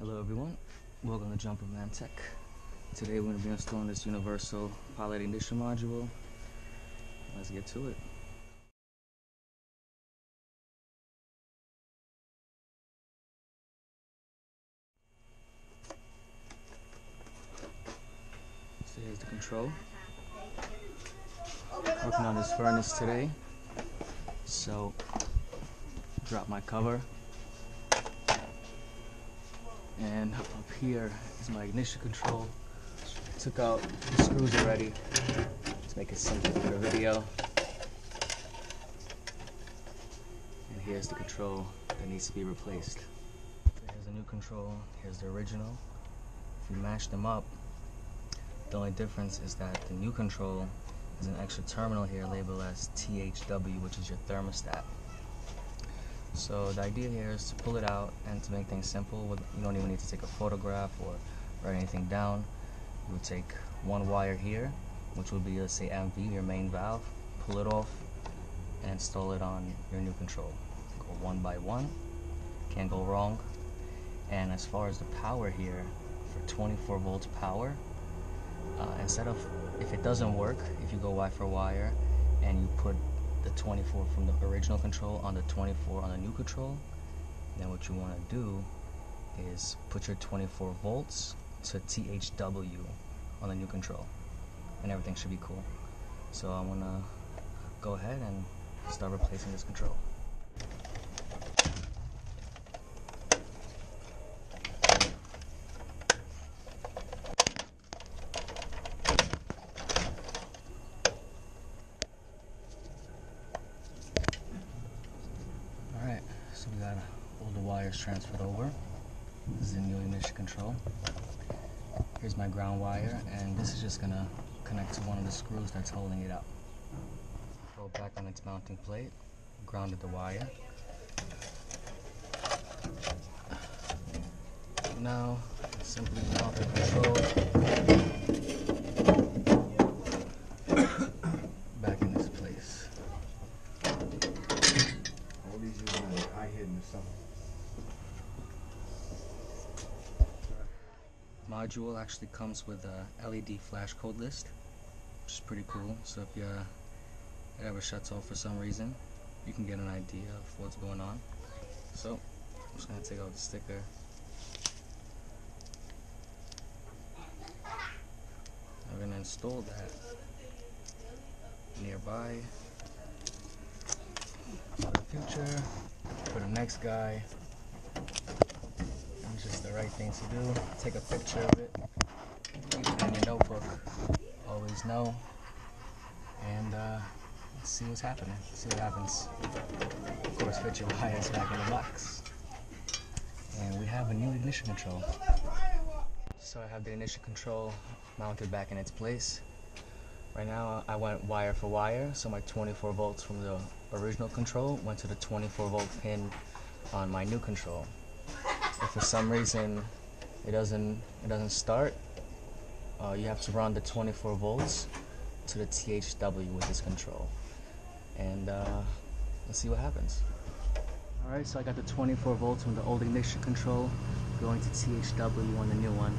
Hello everyone, welcome to Jumper Man Tech. Today we're going to be installing this universal pilot ignition module. Let's get to it. So here's the control. Working on this furnace today. So drop my cover. And up here is my ignition control. Took out the screws already to make it simple for the video. And here's the control that needs to be replaced. So here's the new control, here's the original. If you match them up, the only difference is that the new control is an extra terminal here labeled as THW, which is your thermostat. So the idea here is to pull it out and to make things simple. You don't even need to take a photograph or write anything down. You would take one wire here, which would be, let's say, MV, your main valve, pull it off and install it on your new control. Go one by one, can't go wrong. And as far as the power here, for 24 volts power, instead of, if it doesn't work, if you go wire for wire and you put the 24 from the original control on the 24 on the new control, then what you want to do is put your 24 volts to THW on the new control and everything should be cool. So I'm gonna go ahead and start replacing this control. So we got all the wires transferred over. This is the new ignition control. Here's my ground wire, and this is just gonna connect to one of the screws that's holding it up. Throw it back on its mounting plate. Grounded the wire. Now simply mount the control back in this place. All these using high hidden or something. Module actually comes with a LED flash code list, which is pretty cool. So if it ever shuts off for some reason, you can get an idea of what's going on. So I'm just gonna take out the sticker. I'm gonna install that nearby for the future. For the next guy, it's just the right thing to do. Take a picture of it, keep it in your notebook, always know, and see what's happening, see what happens. Of course, fit your wires back in the box. And we have a new ignition control. So I have the ignition control mounted back in its place. Right now I went wire for wire, so my 24 volts from the original control went to the 24 volt pin on my new control. If for some reason it doesn't start, you have to run the 24 volts to the THW with this control, and let's see what happens. Alright, so I got the 24 volts from the old ignition control going to THW on the new one.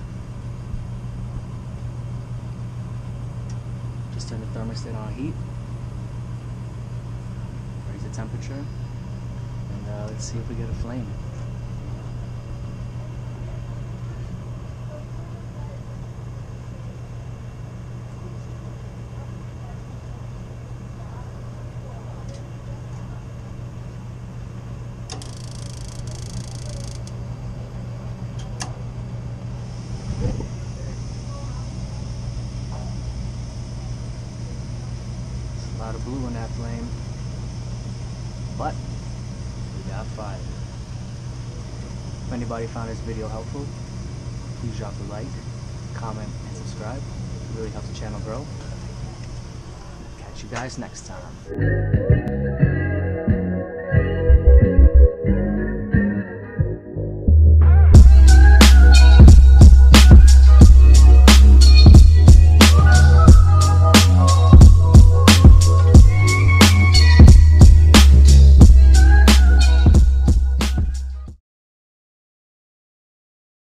Just turn the thermostat on heat, raise the temperature, and let's see if we get a flame. A lot of blue in that flame, but we got fire. If anybody found this video helpful, please drop a like, comment, and subscribe. It really helps the channel grow. Catch you guys next time.